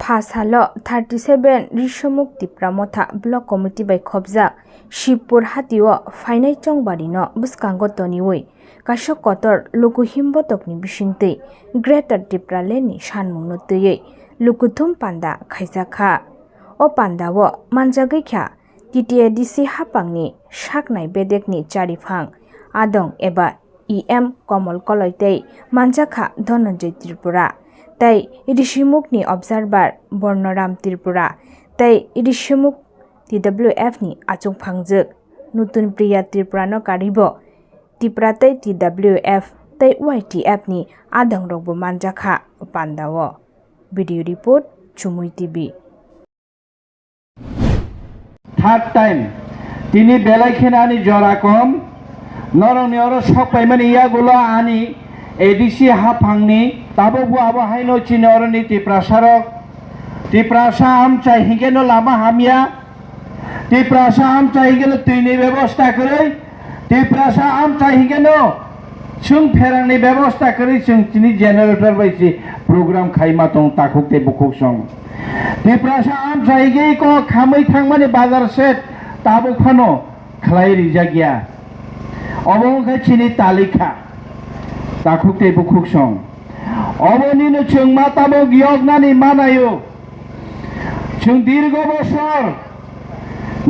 Phasalo 37 Rishomuk Tipramotha Block Committee by Khobja Shipur Hatiwa Finai Chongbari no Buskango Toniwi Kashok Kotor Lukurokni Bishinte Greater Tipraleni Shanmung Notuye Lukutum Panda Kaisakha O Pandawo Manjagikha TTADC Hapangni Shaknai Bedekni Charifang Adong Eba EM Kamal Kalai Manjakha Dhananjay Tripura Tai Idishimukni Observer Bornoram Tripura Tai Idishimuk TWF ni Achung Phangjak Nutun Priya Tripura no Karibo Tipra Tai TWF Tai YTF ni Adang Rogbo Manjakha Pandawo Video Report CHUMUI TV Third time Tini Belakhinani Jorakom Norong Noro Shokpaimani Yagulo Ani ADC Hapangni Tabo Abo Haino Chinorani Tiprasa Rok Tiprasa Amcha Higeno Lama Hamia Tiprasa Amcha Higeno Tini Bebosta Kuri Tiprasa Amcha Higeno Chung Perani Bebosta Kuri Chung Tini Generator Baisi Program Kaimatong Takuk Te Bukuk Song Tiprasa Amcha Higeko Kamai Tangmani Bazar Set Tabo Kano Kalai Rijagya Obongka Chini Talika Takuk Te Bukuk Song অবনীন chung matabo gyognani manayo chung dirgo bosor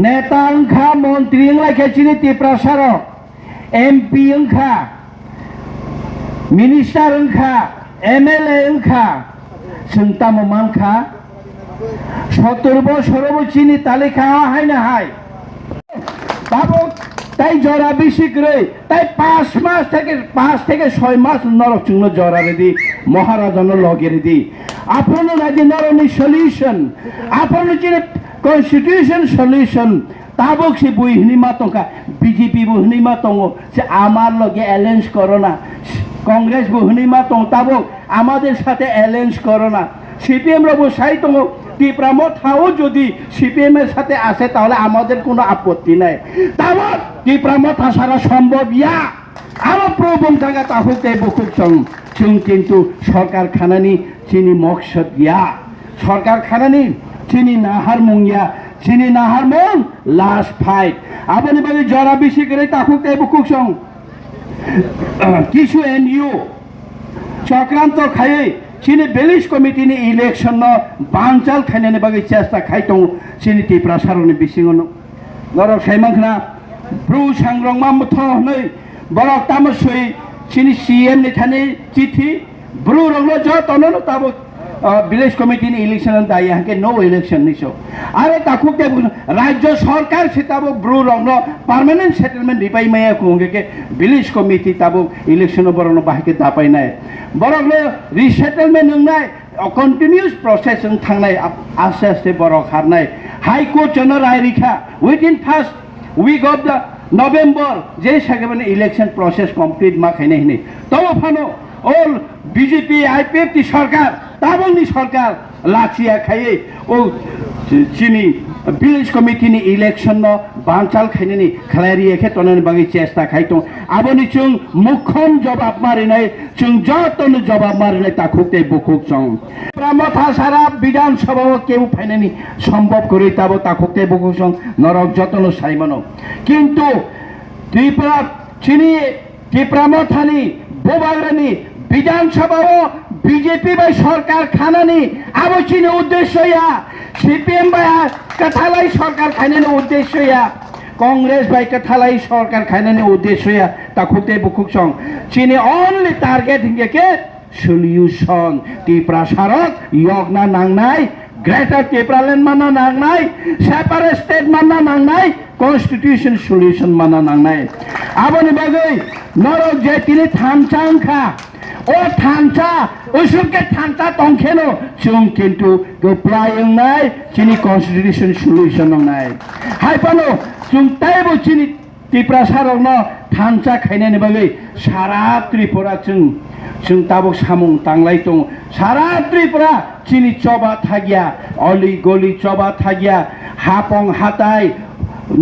neta angkha montri angla kechini Tiprasa Rok MP angkha minister angkha MLA angkha chung tamo mankha 70 বছরও চিনি তালিকা হয় না হয় তাবো তাই জরা বেশি করে তাই 5 মাস থেকে 6 মাস নরক চুঙ্গ জরা রেদি মহারাজন লগের দি আপন রাজি নরনি সলিউশন আপন চিনে কনস্টিটিউশন সলিউশন তাবক সে বইহনি মাতকা বিজেপি বইহনি মাতং সে আমার লগে অ্যালায়েন্স করো না কংগ্রেস বইহনি মাতং তাবক আমাদের সাথে অ্যালায়েন্স করো না সিপিএম রা বসাই তো টিপ্রামথাও যদি সিপিএম এর সাথে আসে তাহলে আমাদের কোনো আপত্তি নাই তাও টিপ্রামথা সারা সম্ভব ইয়া আমার প্রবম থাকা তাহলে বুকুক সং কিন্তু সরকার খানানি চিনি মকসদ ইয়া সরকার খানানি চিনি নাহার মুঙ্গিয়া চিনি নাহার মন লাস্ট ফাইট আপনি বলে জরা বেশি করে তাহলে বুকুক সং কিছু এনইউ চক্রান্ত খায় Sini Belis Committee ni election no bancal khane ne bagi chesta khaitong sini Tiprasa Rok ni bisingono norok saimangkhna bru sangrong mamutho nei borok tamasui sini CM ni thane chithi bru ronglo jo tonono tabo Village Committee ni election da yahanke no election ni so are takukte rajyo sarkar sitabo bru ronglo permanent settlement dipai maya kunge ke Village Committee tabo election borono bahike da pai nai boroklo resettlement nai continuous process thangnai aste aste borok harnai high court jono rai rikha within first week of the November je sagabane election process complete ma khaine hine tabo phano all BJP IPF ti sarkar taboni sarkar lachiya khaye o chini Village Committee ni election no banchal khaine ni khalari ekhe tonan bagi chesta khaitong aboni chung mukhom jawab marinai chung joton jawab marinai takukte bukuk chong pramotha sara bidhan sabha keu phainani সম্ভব kori tabo takukte bukuk chong norok joton saimano kintu Tripura chini Tipramothani bobagrani বিধানসভাও BJP বাই সরকার খানানি আবচিন উদ্দেশ্যয়া CPM বাই কথালাই সরকার খানানি উদ্দেশ্যয়া কংগ্রেস বাই কথালাই সরকার খানানি উদ্দেশ্যয়া তাকুতে বুকুক সং চিনি অনলি টার্গেট হিংকে সলিউশন Tiprasa Rok ইয়গনা নাংনাই গ্রেটার টিপ্রালেন্ড মানা নাংনাই সেপারেট স্টেট মানা নাংনাই কনস্টিটিউশন সলিউশন মানা নাংনাই আবনি বাগৈ নরক যে তিনি থামচাংখা ও থানচা ওসবকে থানচা তংখেনো চুং কিন্তু গোপ্রায়ং নাই চিনি কনস্টিটিউশন সলিউশন নাই হাইপানো চুং তাইবো চিনি Tiprasa Rok no থানচা খাইনে নেবাগৈ সারা ত্রিপুরা চুং তাবো সামুং তাংলাই দং সারা ত্রিপুরা চিনি চবা থাকিয়া অলি গলি চবা থাকিয়া হাপং হাতাই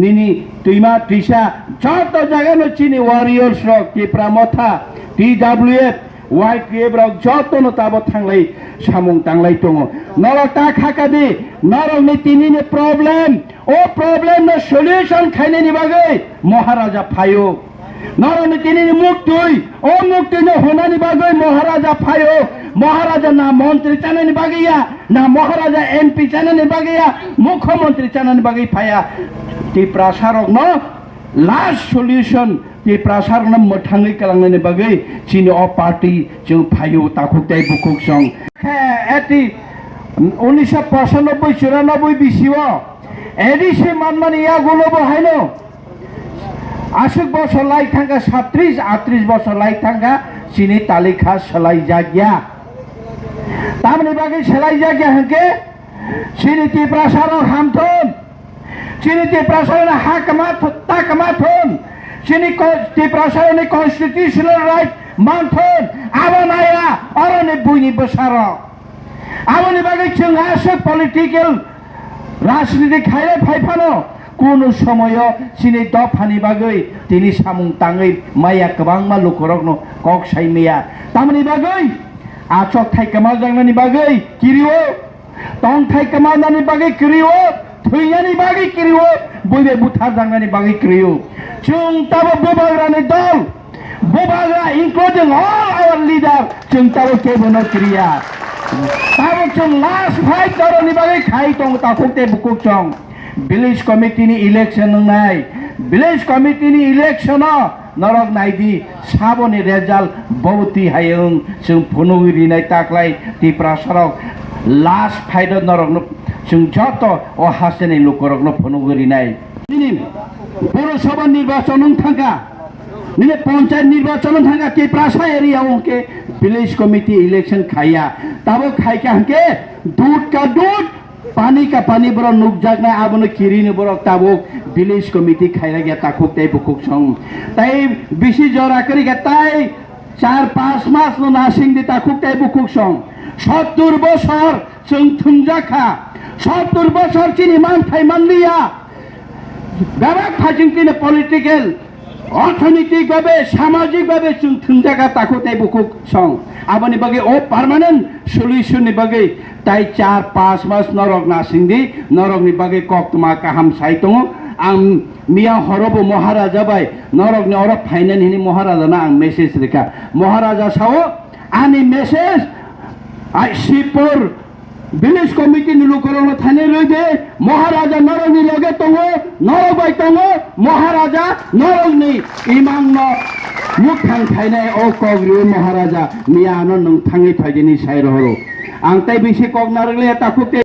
নিনি তুইমা ত্রিসা যত জায়গানো চিনি Warriors rock Tiprasa TWF YPF rok jotono tabo thanglai samung tanglai tongo norok ta khakadi norok ni tini ni problem o problem no solution khaine ni bagai Maharaja phayo norok ni tini ni muktui o muktui no honani bagai Maharaja phayo Maharaja na mantri chanani bagaiya na Maharaja MP chanani bagaiya mukhyamantri chanani bagai phaya Tiprasa rok no last solution Tiprasa rok no mothangli kalangani bagai chini o party jeng phayo takhuktai bukuk song eti 1995-94 bisio edisi manmani ya gulobo haino ashuk bosor lai thanga 37-38 bosor lai thanga chini talikha salai jagya tamni bagai salai jagya hanke chini Tiprasa rok hamton chini Tiprasa rok hakamathon chini Tiprasa rok constitutional right manthon abanaya orone buini besaro aboni bagai chung ashuk political রাজনীতি খাইলে ফাইফানো কোন সময় চিনি দফানি বাগৈ তিনি সামুং তাঙै মায়া गोबांमा लुकुरokni kok saimaya tamni bagai achok thai kamal jangnani bagai kiriwo tong thai kamal nani bagai kiriwo thuiyani bagai kiriwo boibe buthar jangnani bagai kiriwo chung tabo bobagrani dol bobagra including all our leader chung tabo kebono kriya tabo chung last fight doroni bagai khai tong takhukte bukuk chong village committee ni election nai village committee ni election norok naidi saboni result bauti hayung chung phunugiri nai taklai Tiprasa rok last fight norok chung joto o hasene lukurokno phunugiri nai nini পৌরসভা নির্বাচন থাকা নিলে পঞ্চায়েত নির্বাচন থাকা Tiprasa area ওকে village committee election খাইয়া তাবো খাইকা হাঁকে দুধ का दूध पानी का पानी बरो नुक जागना आबनो किरिने बरो ताबो ভিলেজ কমিটি খাইরা গিয়া তাকুক তাই বুকুক সং তাই বেশি জরা করি গা তাই 4-5 মাস নো নাসিং দি তাকুক তাই বুকুক সং 70 বছর जों थुंजाखा 70 বছর চিনি মান থাই মানলিয়া ব্যাপক থাইচিং কিনে পলিটিক্যাল অর্থনৈতিকভাবে সামাজিকভাবে जों थुंजाखा ताकुक ताई बुकुक सं आबनि बागे ओ पार्मानेंट सल्यूशन नि बागे ताई 4-5 मास नरक नासिंदी नरकनि बागे कक्तमा काहाम साइतङ आं मिया हरबो महाराजा बाय नरकनि अरब फाइनान हिनि महाराजा ना आं मेसेज रेखा महाराजा साओ आनि मेसेज आई शिपुर ভিলেজ কমিটি লুকুরokno থানে রইদে মহারাজা নরকনি লগে তঙ্গ নরক বাই তঙ্গ মহারাজা নরকনি ইমাংন মুখ থাং থাইনাय ও কগ্রি মহারাজা মিয়া আনো नों थाङै फाइदिनि साइर हरो आं ताइ बेसे कग नारगले ताखुते